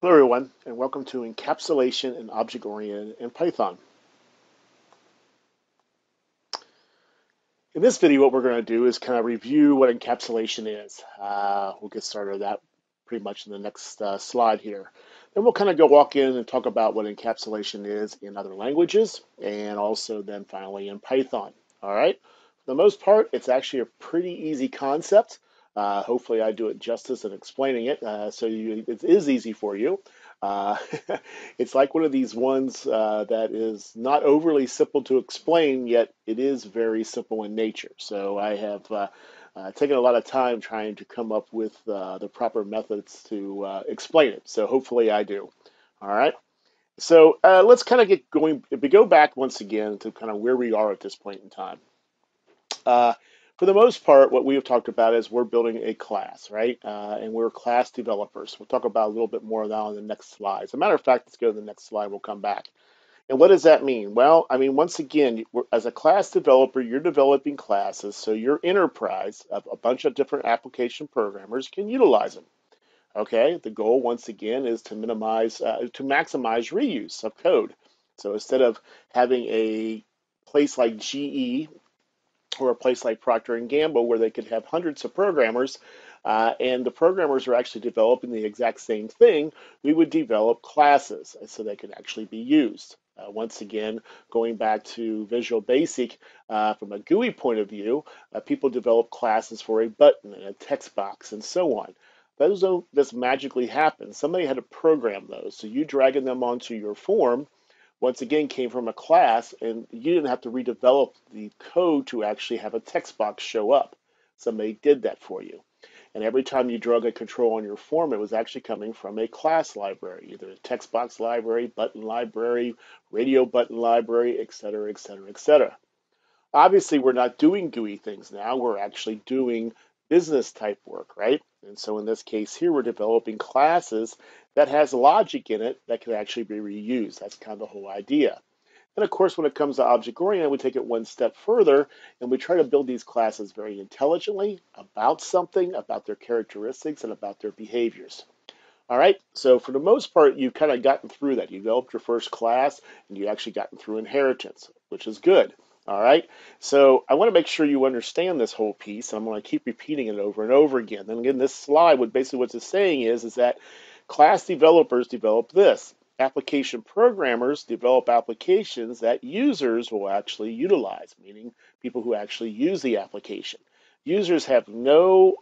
Hello everyone, and welcome to Encapsulation and Object-Oriented in Python. In this video, what we're going to do is kind of review what encapsulation is. We'll get started on that pretty much in the next slide here. Then we'll kind of go walk in and talk about what encapsulation is in other languages, and also then finally in Python. All right. For the most part, it's actually a pretty easy concept. Hopefully, I do it justice in explaining it, it is easy for you. Uh, it's like one of these ones that is not overly simple to explain, yet it is very simple in nature. So I have taken a lot of time trying to come up with the proper methods to explain it. So hopefully I do. All right. So let's kind of get going. If we go back once again to kind of where we are at this point in time. Uh, for the most part, what we have talked about is we're building a class, right? And we're class developers. We'll talk about a little bit more of that on the next slide. As a matter of fact, let's go to the next slide. We'll come back. And what does that mean? Well, I mean, once again, as a class developer, you're developing classes, so your enterprise of a bunch of different application programmers can utilize them. Okay, the goal once again is to maximize reuse of code. So instead of having a place like GE or a place like Procter and Gamble where they could have hundreds of programmers, and the programmers are actually developing the exact same thing, we would develop classes so they could actually be used. Once again, going back to Visual Basic, from a GUI point of view, people develop classes for a button and a text box and so on. Those don't just magically happen. Somebody had to program those. So you dragging them onto your form once again came from a class, and you didn't have to redevelop the code to actually have a text box show up. Somebody did that for you. And every time you drug a control on your form, it was actually coming from a class library, either a text box library, button library, radio button library, etc., etc., etc. Obviously, we're not doing GUI things now. We're actually doing business type work, right? And so in this case here, we're developing classes that has logic in it that can actually be reused. That's kind of the whole idea. And of course, when it comes to object-oriented, we take it one step further and we try to build these classes very intelligently about something, about their characteristics, and about their behaviors. All right, so for the most part, you've kind of gotten through that. You developed your first class and you actually gotten through inheritance, which is good. All right, so I want to make sure you understand this whole piece. I'm going to keep repeating it over and over again. And again, this slide, what it's saying is that class developers develop this. Application programmers develop applications that users will actually utilize, meaning people who actually use the application. Users have no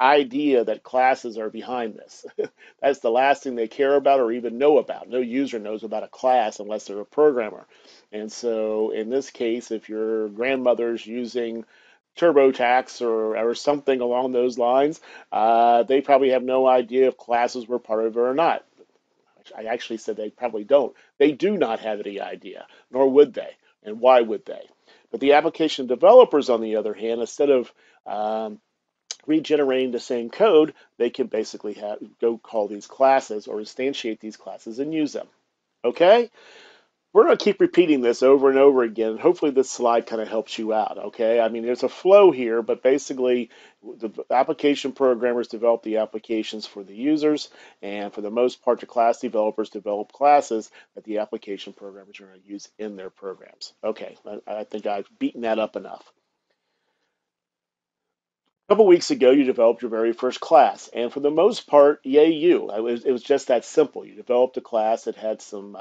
idea that classes are behind this. That's the last thing they care about or even know about. No user knows about a class unless they're a programmer. And so in this case, if your grandmother's using TurboTax or something along those lines, they probably have no idea if classes were part of it or not. I actually said they probably don't. They do not have any idea, nor would they. And why would they? But the application developers, on the other hand, instead of regenerating the same code, they can basically go call these classes or instantiate these classes and use them. Okay? We're going to keep repeating this over and over again. Hopefully this slide kind of helps you out, okay? I mean, there's a flow here, but basically the application programmers develop the applications for the users, and for the most part, the class developers develop classes that the application programmers are going to use in their programs. Okay, I think I've beaten that up enough. A couple weeks ago, you developed your very first class, and for the most part, yay you. It was just that simple. You developed a class that had some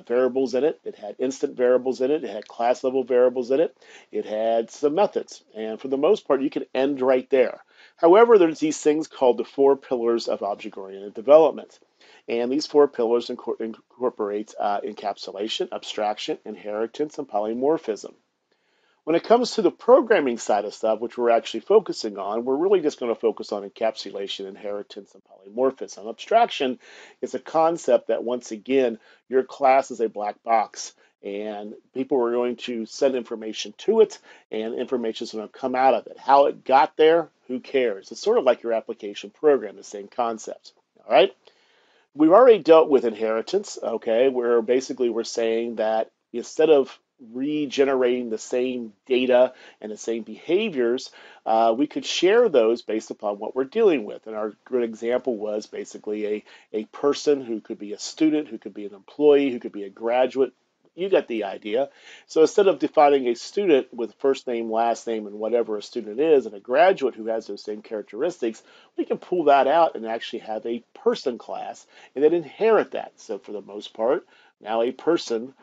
variables in it. It had instant variables in it. It had class level variables in it. It had some methods, and for the most part, you can end right there. However, there's these things called the four pillars of object-oriented development. And these four pillars incorporate encapsulation, abstraction, inheritance, and polymorphism. When it comes to the programming side of stuff, which we're actually focusing on, we're really just going to focus on encapsulation, inheritance, and polymorphism. Abstraction is a concept that, once again, your class is a black box, and people are going to send information to it, and information is going to come out of it. How it got there, who cares? It's sort of like your application program, the same concept. All right? We've already dealt with inheritance, okay, where basically we're saying that instead of regenerating the same data and the same behaviors, we could share those based upon what we're dealing with. And our good example was basically a person who could be a student, who could be an employee, who could be a graduate. You get the idea. So instead of defining a student with first name, last name, and whatever a student is, and a graduate who has those same characteristics, we can pull that out and actually have a person class and then inherit that. So for the most part, now a person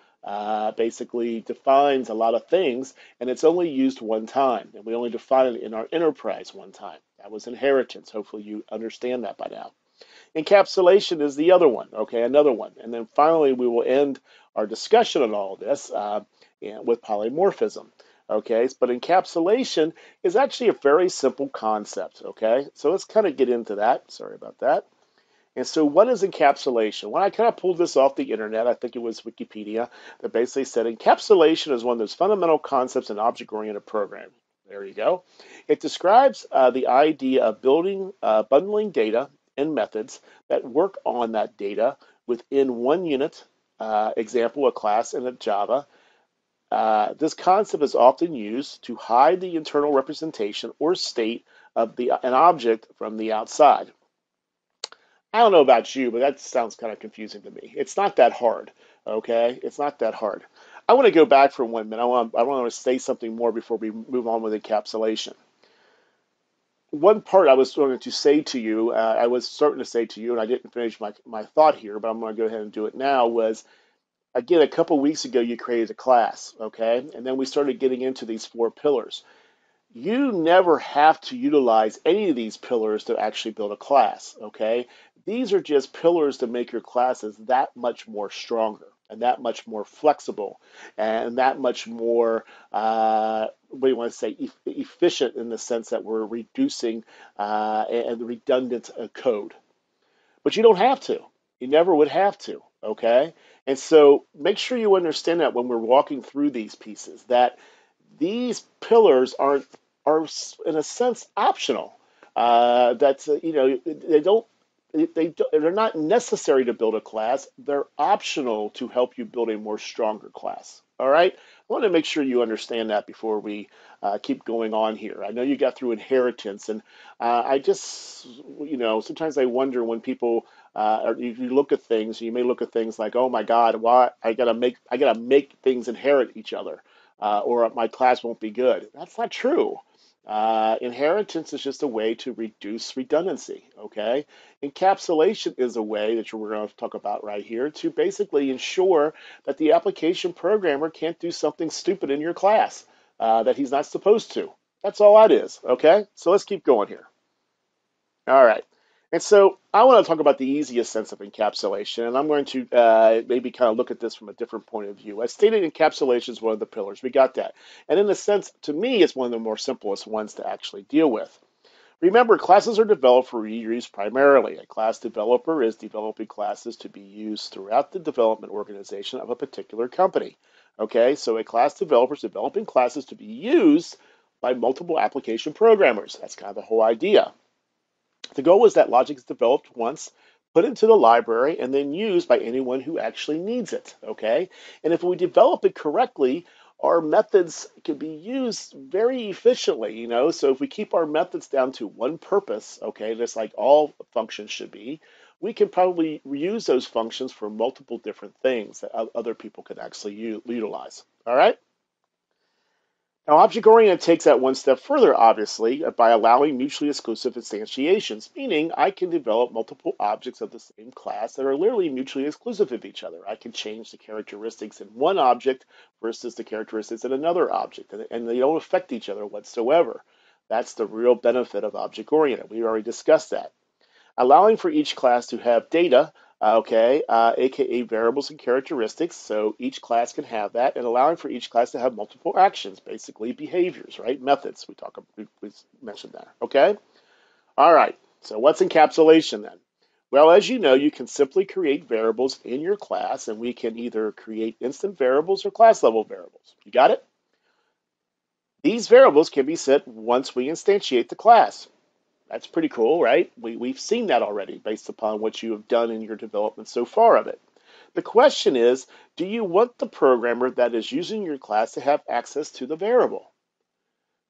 basically defines a lot of things, and it's only used one time. And we only define it in our enterprise one time. That was inheritance. Hopefully you understand that by now. Encapsulation is the other one, okay, another one. And then finally, we will end our discussion on all of this with polymorphism, okay? But encapsulation is actually a very simple concept, okay? So let's kind of get into that. Sorry about that. And so what is encapsulation? Well, I kind of pulled this off the internet. I think it was Wikipedia that basically said encapsulation is one of those fundamental concepts in object-oriented programming. There you go. It describes the idea of building, bundling data and methods that work on that data within one unit, example, a class in a Java. This concept is often used to hide the internal representation or state of an object from the outside. I don't know about you, but that sounds kind of confusing to me. It's not that hard, okay? It's not that hard. I want to go back for 1 minute. I want to say something more before we move on with encapsulation. One part I was going to say to you, I was starting to say to you, and I didn't finish my thought here, but I'm going to go ahead and do it now, was, again, a couple weeks ago, you created a class, okay? And then we started getting into these 4 pillars. You never have to utilize any of these pillars to actually build a class, okay? These are just pillars to make your classes that much more stronger and that much more flexible and that much more, what do you want to say, efficient in the sense that we're reducing and redundant code. But you don't have to. You never would have to, okay? And so make sure you understand that when we're walking through these pieces, that these pillars are in a sense optional. That's you know they're not necessary to build a class. They're optional to help you build a more stronger class. All right. I want to make sure you understand that before we keep going on here. I know you got through inheritance, and I just sometimes I wonder when people you look at things. You may look at things like, oh my God, why I gotta make things inherit each other or my class won't be good. That's not true. Inheritance is just a way to reduce redundancy, okay? Encapsulation is a way that we're going to talk about right here to basically ensure that the application programmer can't do something stupid in your class that he's not supposed to. That's all that is, okay? So let's keep going here. All right. And so I want to talk about the easiest sense of encapsulation, and I'm going to maybe kind of look at this from a different point of view. As stated, encapsulation is one of the pillars. We got that. And in a sense, to me, it's one of the more simplest ones to actually deal with. Remember, classes are developed for reuse primarily. A class developer is developing classes to be used throughout the development organization of a particular company. Okay, so a class developer is developing classes to be used by multiple application programmers. That's kind of the whole idea. The goal is that logic is developed once, put into the library, and then used by anyone who actually needs it, okay? And if we develop it correctly, our methods can be used very efficiently, So if we keep our methods down to one purpose, okay, just like all functions should be, we can probably use those functions for multiple different things that other people can actually utilize, all right? Now, object-oriented takes that one step further, obviously, by allowing mutually exclusive instantiations, meaning I can develop multiple objects of the same class that are literally mutually exclusive of each other. I can change the characteristics in one object versus the characteristics in another object, and they don't affect each other whatsoever. That's the real benefit of object-oriented. We already discussed that. Allowing for each class to have data, aka variables and characteristics, so each class can have that, and allowing for each class to have multiple actions, basically behaviors, right? Methods. We mentioned that. Okay. All right. So what's encapsulation then? Well, as you know, you can simply create variables in your class, and we can either create instant variables or class level variables. You got it? These variables can be set once we instantiate the class. That's pretty cool, right? We've seen that already based upon what you have done in your development so far of it. The question is, do you want the programmer that is using your class to have access to the variable?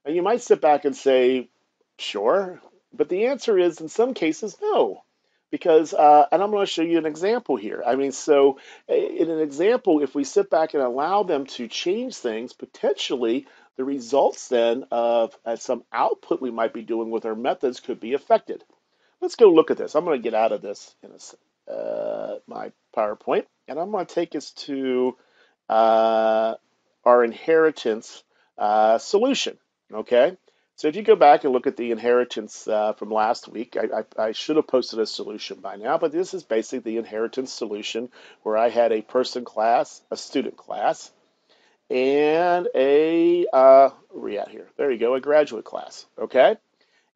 And you might sit back and say, sure, but the answer is in some cases, no. Because, and I'm going to show you an example here. I mean, so in an example, if we sit back and allow them to change things, potentially the results then of some output we might be doing with our methods could be affected. Let's go look at this. I'm going to get out of this in my PowerPoint, and I'm going to take us to uh, our inheritance solution. Okay, so if you go back and look at the inheritance from last week, I should have posted a solution by now, but this is basically the inheritance solution where I had a person class, a student class, and where we at here? There you go, a graduate class. Okay.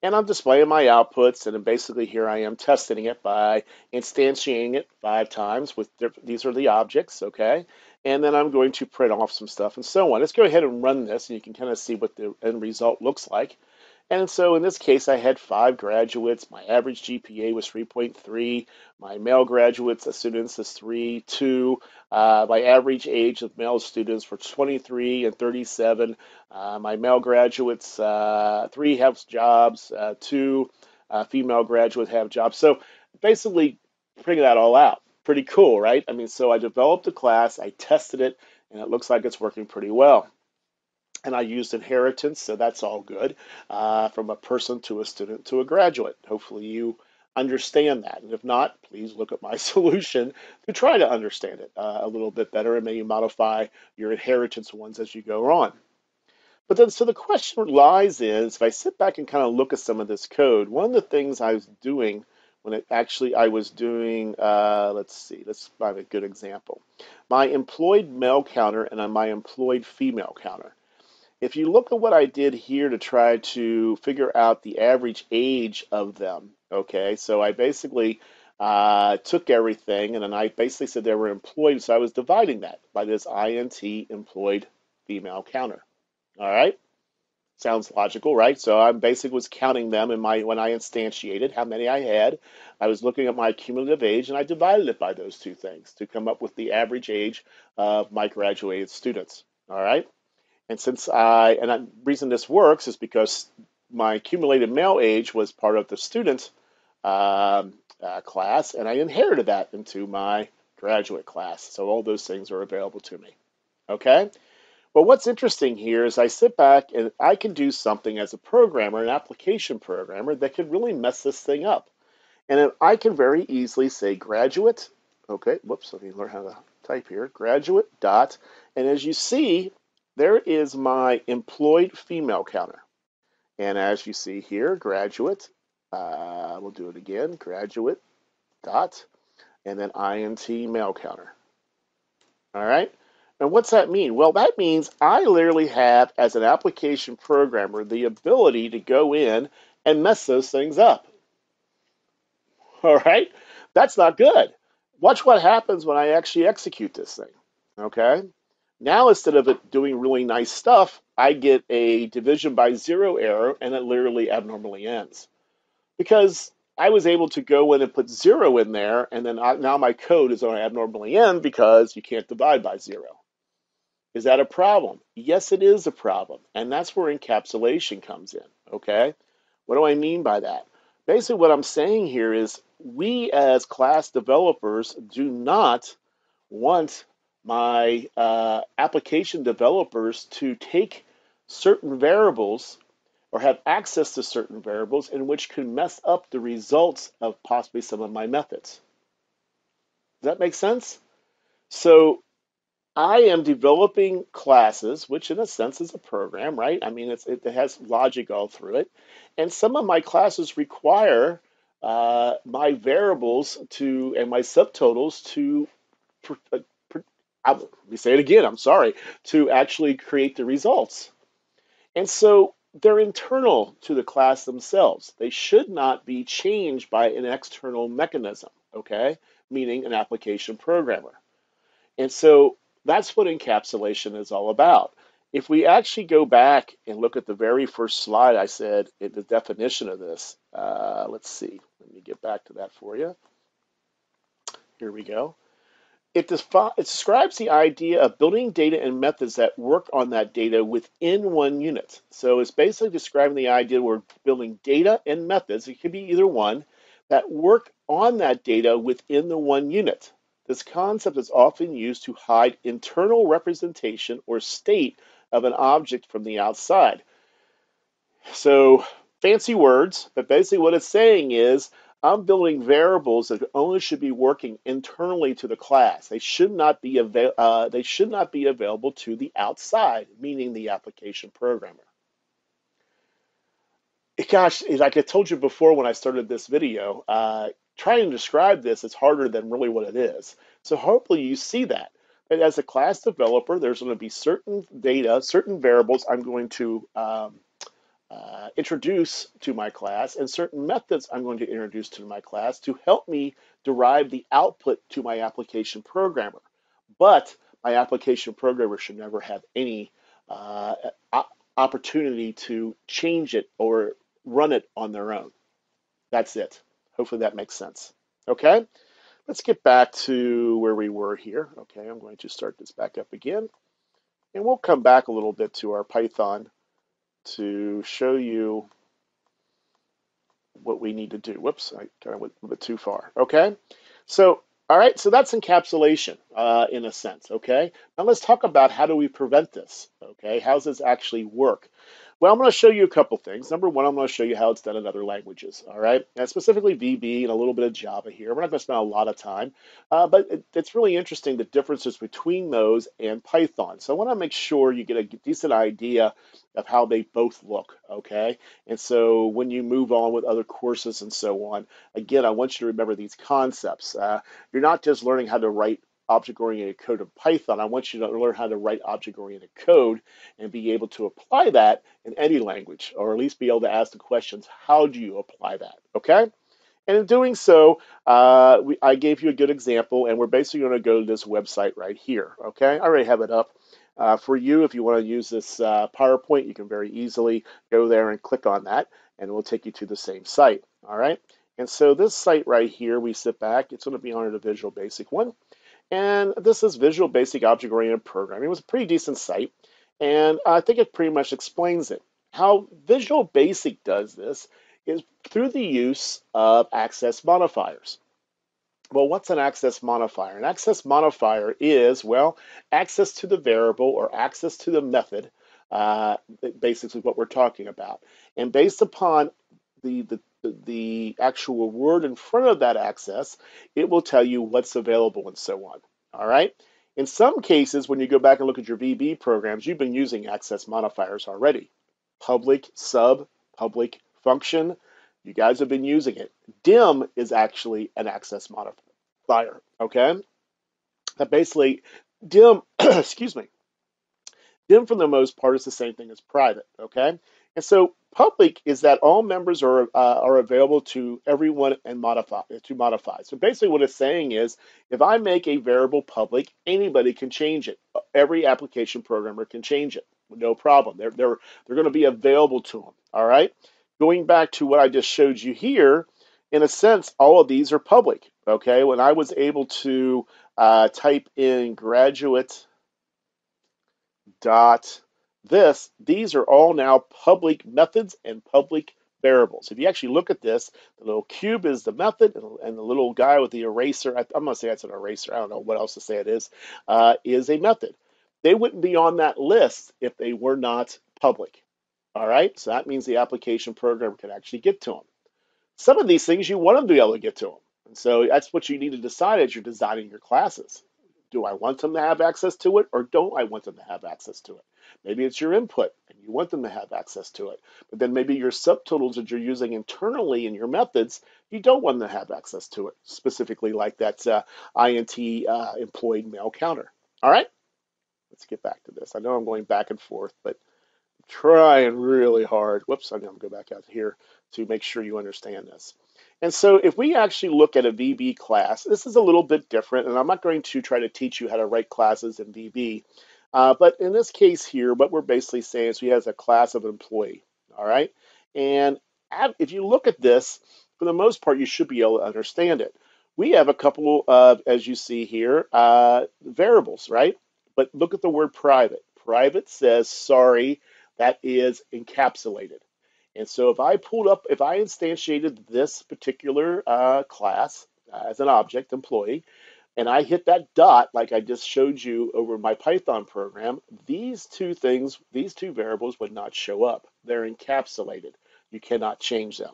And I'm displaying my outputs, and then basically here I am testing it by instantiating it 5 times with these are the objects, okay? And then I'm going to print off some stuff and so on. Let's go ahead and run this, and you can kind of see what the end result looks like. And so in this case, I had 5 graduates. My average GPA was 3.3. My male graduates, students, is 3.2. My average age of male students were 23 and 37. My male graduates, 3 have jobs, 2 female graduates have jobs. So basically, figuring that all out. Pretty cool, right? I mean, so I developed a class, I tested it, and it looks like it's working pretty well. And I used inheritance, so that's all good, from a person to a student to a graduate. Hopefully you understand that. And if not, please look at my solution to try to understand it a little bit better and maybe modify your inheritance ones as you go on. But then, so the question lies is, if I sit back and kind of look at some of this code, one of the things I was doing when I was doing, let's see, let's find a good example. My employed male counter and my employed female counter. If you look at what I did here to try to figure out the average age of them, okay, so I basically took everything and then I basically said they were employed, so I was dividing that by this INT employed female counter. All right, sounds logical, right? So I basically was counting them in when I instantiated how many I had. I was looking at my cumulative age and I divided it by those two things to come up with the average age of my graduated students. All right. And the reason this works is because my accumulated male age was part of the student class, and I inherited that into my graduate class. So all those things are available to me. Okay? Well, what's interesting here is I sit back and I can do something as a programmer, an application programmer, that could really mess this thing up. And I can very easily say graduate, okay, whoops, let me learn how to type here, graduate dot, and as you see, there is my employed female counter. And as you see here, graduate, we'll do it again, graduate dot, and then INT male counter. All right? And what's that mean? Well, that means I literally have, as an application programmer, the ability to go in and mess those things up. All right? That's not good. Watch what happens when I actually execute this thing. Okay? Now, instead of it doing really nice stuff, I get a division by 0 error and it literally abnormally ends. Because I was able to go in and put 0 in there, and then now my code is going to abnormally end because you can't divide by 0. Is that a problem? Yes, it is a problem. And that's where encapsulation comes in. Okay? What do I mean by that? Basically, what I'm saying here is we as class developers do not want my application developers to take certain variables or have access to certain variables in which could mess up the results of possibly some of my methods. Does that make sense? So I am developing classes, which in a sense is a program, right? I mean, it has logic all through it. And some of my classes require my variables and my subtotals to let me say it again, I'm sorry, to actually create the results. And so they're internal to the class themselves. They should not be changed by an external mechanism, okay? Meaning an application programmer. And so that's what encapsulation is all about. If we actually go back and look at the very first slide I said, the definition of this, let's see, let me get back to that for you. Here we go. It describes the idea of building data and methods that work on that data within one unit. So it's basically describing the idea we're building data and methods, it could be either one, that work on that data within the one unit. This concept is often used to hide internal representation or state of an object from the outside. So fancy words, but basically what it's saying is I'm building variables that only should be working internally to the class. They should not be available to the outside, meaning the application programmer. Gosh, like I told you before when I started this video, trying to describe this is harder than really what it is. So hopefully you see that. But as a class developer, there's going to be certain data, certain variables I'm going to introduce to my class and certain methods I'm going to introduce to my class to help me derive the output to my application programmer. But my application programmer should never have any uh, opportunity to change it or run it on their own. That's it. Hopefully that makes sense. Okay, let's get back to where we were here. Okay, I'm going to start this back up again. And we'll come back a little bit to our Python to show you what we need to do. Whoops, I kind of went a bit too far. Okay, so all right, so that's encapsulation in a sense. Okay, now let's talk about how do we prevent this. Okay, how does this actually work? Well, I'm going to show you a couple things. Number one, I'm going to show you how it's done in other languages. All right, and specifically VB and a little bit of Java here. We're not going to spend a lot of time, but it's really interesting the differences between those and Python. So I want to make sure you get a decent idea of how they both look. Okay, and so when you move on with other courses and so on, again, I want you to remember these concepts. You're not just learning how to write object-oriented code in Python. I want you to learn how to write object-oriented code and be able to apply that in any language, or at least be able to ask the questions, how do you apply that? Okay? And in doing so, I gave you a good example, and we're basically going to go to this website right here. Okay? I already have it up. For you, if you want to use this PowerPoint, you can very easily go there and click on that, and it will take you to the same site. All right? And so this site right here, we sit back. It's going to be under the Visual Basic one. And this is Visual Basic Object-Oriented Programming. It was a pretty decent site, and I think it pretty much explains it. How Visual Basic does this is through the use of access modifiers. Well, what's an access modifier? An access modifier is, well, access to the variable or access to the method, basically what we're talking about. And based upon the actual word in front of that access, it will tell you what's available and so on. All right. In some cases, when you go back and look at your VB programs, you've been using access modifiers already. Public, sub, public, function. You guys have been using it. Dim is actually an access modifier. Okay. That basically, dim, excuse me, dim for the most part is the same thing as private. Okay. And so public is that all members are available to everyone and modify. So basically what it's saying is if I make a variable public, anybody can change it. Every application programmer can change it. No problem. They're going to be available to them. All right. Going back to what I just showed you here, in a sense, all of these are public. Okay. When I was able to type in graduate dot these are all now public methods and public variables. If you actually look at this, the little cube is the method, and the little guy with the eraser, I'm going to say that's an eraser, I don't know what else to say it is a method. They wouldn't be on that list if they were not public. All right, so that means the application program can actually get to them. Some of these things you want them to be able to get to them. And so that's what you need to decide as you're designing your classes. Do I want them to have access to it, or don't I want them to have access to it? Maybe it's your input and you want them to have access to it. But then maybe your subtotals that you're using internally in your methods, you don't want them to have access to it, specifically like that int employed male counter. All right, let's get back to this. I know I'm going back and forth, but I'm trying really hard. Whoops, I'm going to go back out here to make sure you understand this. And so if we actually look at a VB class, this is a little bit different, and I'm not going to try to teach you how to write classes in VB. But in this case here, what we're basically saying is we have a class of employee, all right? And if you look at this, for the most part, you should be able to understand it. We have a couple of, as you see here, variables, right? But look at the word private. Private says, sorry, that is encapsulated. And so if I instantiated this particular class as an object employee, and I hit that dot like I just showed you over my Python program, these two variables would not show up. They're encapsulated. You cannot change them.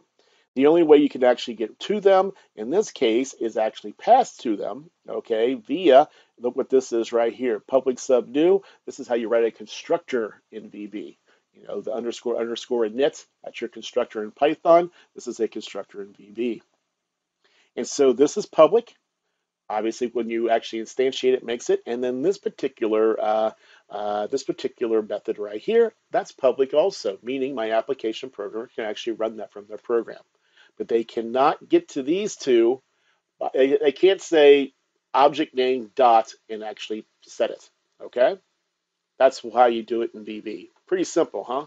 The only way you can actually get to them in this case is actually pass to them, okay, via, look what this is right here, public sub new. This is how you write a constructor in VB. You know, the underscore underscore init, that's your constructor in Python. This is a constructor in VB. And so this is public. Obviously, when you actually instantiate it, makes it. And then this particular method right here, that's public also, meaning my application programmer can actually run that from their program. But they cannot get to these two. They can't say object name dot and actually set it. Okay, that's how you do it in VB. Pretty simple, huh?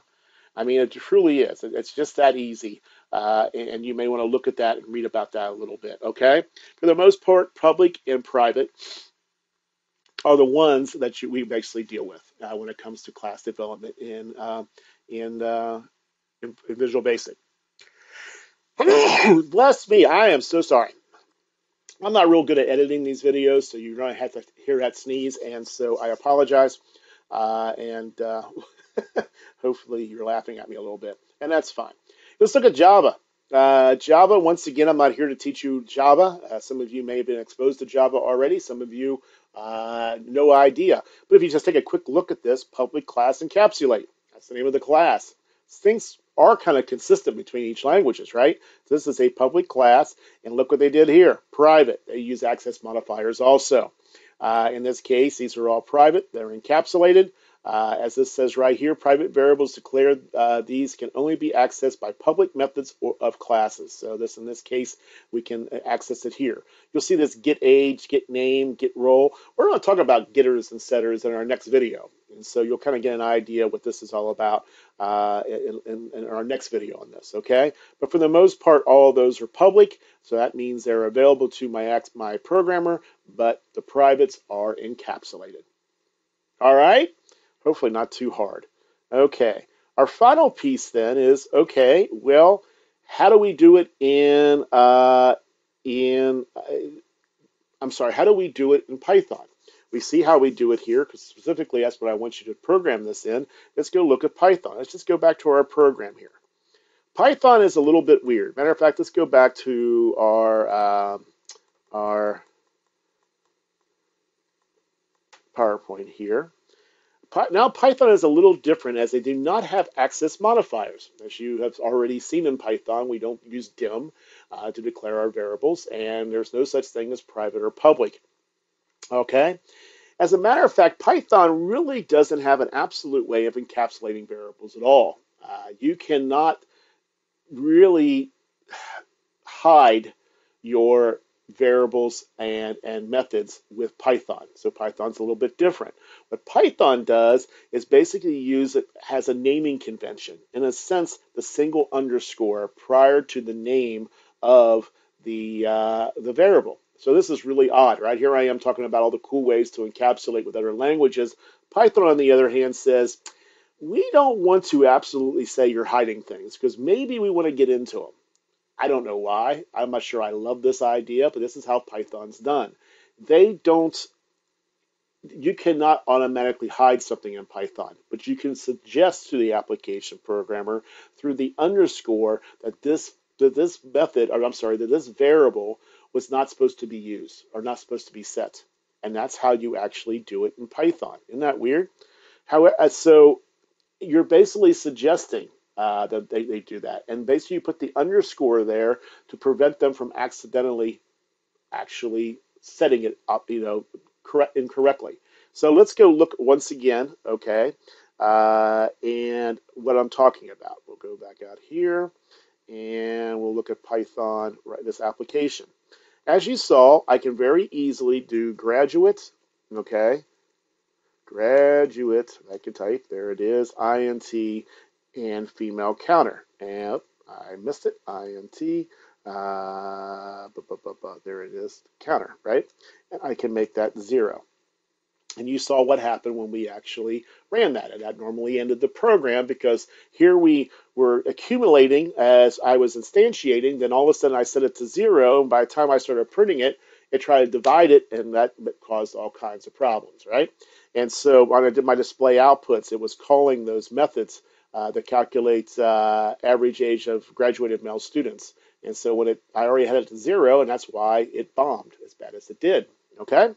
I mean, it truly is. It's just that easy. And you may want to look at that and read about that a little bit. Okay. For the most part, public and private are the ones that we basically deal with when it comes to class development in, in Visual Basic. Bless me, I am so sorry. I'm not real good at editing these videos, so you're going to have to hear that sneeze, and so I apologize. And hopefully you're laughing at me a little bit, and that's fine. Let's look at Java. Java, once again, I'm not here to teach you Java. Some of you may have been exposed to Java already. Some of you, no idea. But if you just take a quick look at this, public class encapsulate. That's the name of the class. Things are kind of consistent between each languages, right? So this is a public class, and look what they did here. Private. They use access modifiers also. In this case, these are all private. They're encapsulated. As this says right here, private variables declared these can only be accessed by public methods of classes. So in this case, we can access it here. You'll see this get age, get name, get role. We're going to talk about getters and setters in our next video. And so you'll kind of get an idea what this is all about in our next video on this, okay? But for the most part, all of those are public. So that means they're available to my programmer, but the privates are encapsulated. All right? Hopefully not too hard. Okay. Our final piece then is, okay, well, how do we do it how do we do it in Python? We see how we do it here, because specifically that's what I want you to program this in. Let's go look at Python. Let's just go back to our program here. Python is a little bit weird. Matter of fact, let's go back to our PowerPoint here. Now Python is a little different as they do not have access modifiers. As you have already seen in Python, we don't use dim to declare our variables, and there's no such thing as private or public. Okay? As a matter of fact, Python really doesn't have an absolute way of encapsulating variables at all. You cannot really hide your variables and methods with Python. So Python's a little bit different. What Python does is basically has a naming convention. In a sense, the single underscore prior to the name of the variable. So this is really odd, right? Here I am talking about all the cool ways to encapsulate with other languages. Python, on the other hand, says, we don't want to absolutely say you're hiding things, because maybe we want to get into them. I don't know why. I'm not sure I love this idea, but this is how Python's done. You cannot automatically hide something in Python, but you can suggest to the application programmer through the underscore that this variable was not supposed to be used or not supposed to be set. And that's how you actually do it in Python. Isn't that weird? So you're basically suggesting that they do that. And basically you put the underscore there to prevent them from accidentally actually setting it up, incorrectly. So let's go look once again, okay, and what I'm talking about. We'll go back out here, and we'll look at Python, right, this application. As you saw, I can very easily do graduate, okay, graduate, I can type, there it is, INT, and female counter. And I missed it, INT, There it is, counter, right? And I can make that 0. And you saw what happened when we actually ran that. And that normally ended the program because here we were accumulating as I was instantiating. Then all of a sudden I set it to 0. And by the time I started printing it, it tried to divide it. And that caused all kinds of problems, right? And so when I did my display outputs, it was calling those methods that calculates average age of graduated male students. And so I already had it to 0, and that's why it bombed as bad as it did. Okay?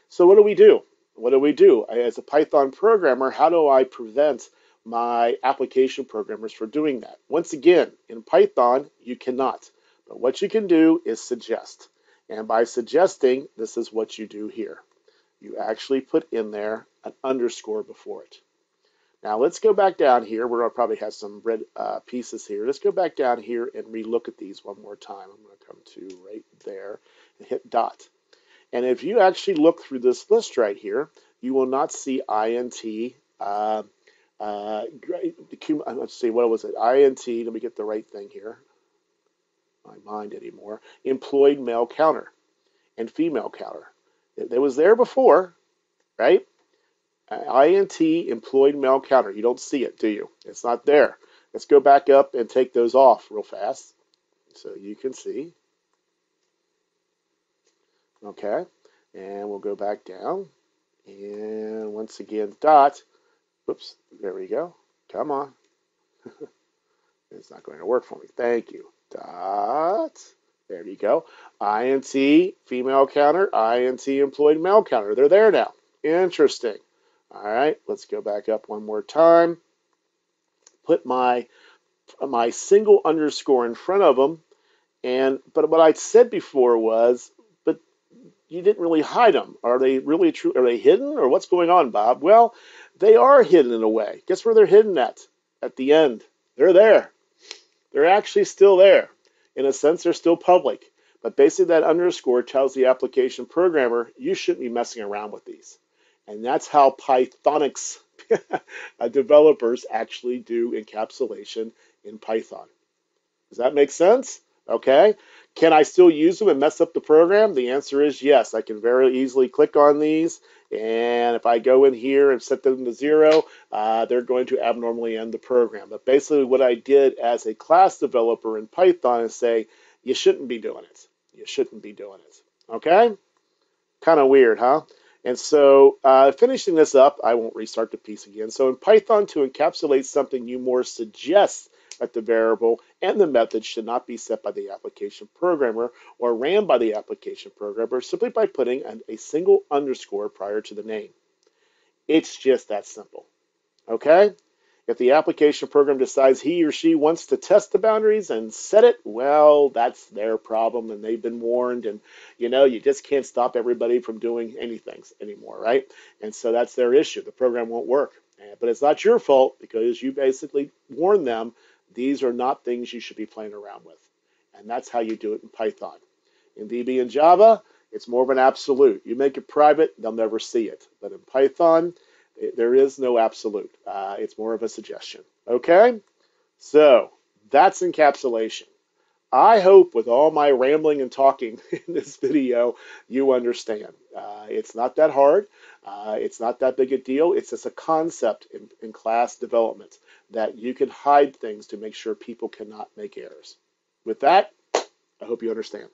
So what do we do? What do we do? As a Python programmer, how do I prevent my application programmers from doing that? Once again, in Python, you cannot. But what you can do is suggest. And by suggesting, this is what you do here. You actually put in there an underscore before it. Now let's go back down here. We're going to probably have some red pieces here. Let's go back down here and relook at these one more time. I'm going to come to right there and hit dot. And if you actually look through this list right here, you will not see int. Let's see, what was it? Int. Let me get the right thing here. My mind anymore. Employed male counter and female counter. It was there before, right? INT employed male counter. You don't see it, do you? It's not there. Let's go back up and take those off real fast so you can see. Okay, and we'll go back down, and once again, dot. Whoops, there we go. Come on. It's not going to work for me. Thank you. Dot. There you go. INT female counter, INT employed male counter. They're there now. Interesting. All right, let's go back up one more time. Put my single underscore in front of them, but what I said before was, you didn't really hide them. Are they really true? Are they hidden, or what's going on, Bob? Well, they are hidden in a way. Guess where they're hidden at? At the end. They're there. They're actually still there. In a sense, they're still public. But basically, that underscore tells the application programmer, you shouldn't be messing around with these. And that's how Pythonics developers actually do encapsulation in Python. Does that make sense? Okay. Can I still use them and mess up the program? The answer is yes. I can very easily click on these, and if I go in here and set them to 0, they're going to abnormally end the program. But basically what I did as a class developer in Python is say, you shouldn't be doing it. You shouldn't be doing it. Okay? Kind of weird, huh? And so finishing this up, I won't restart the piece again. So in Python, to encapsulate something, you more suggest that the variable and the method should not be set by the application programmer or ran by the application programmer simply by putting a single underscore prior to the name. It's just that simple. Okay? If the application program decides he or she wants to test the boundaries and set it, well, that's their problem, and they've been warned, and you just can't stop everybody from doing anything anymore, right? And so that's their issue. The program won't work. But it's not your fault because you basically warned them these are not things you should be playing around with. And that's how you do it in Python. In VB and Java, it's more of an absolute. You make it private, they'll never see it. But in Python, there is no absolute. It's more of a suggestion. Okay? So that's encapsulation. I hope with all my rambling and talking in this video, you understand. It's not that hard. It's not that big a deal. It's just a concept in class development that you can hide things to make sure people cannot make errors. With that, I hope you understand.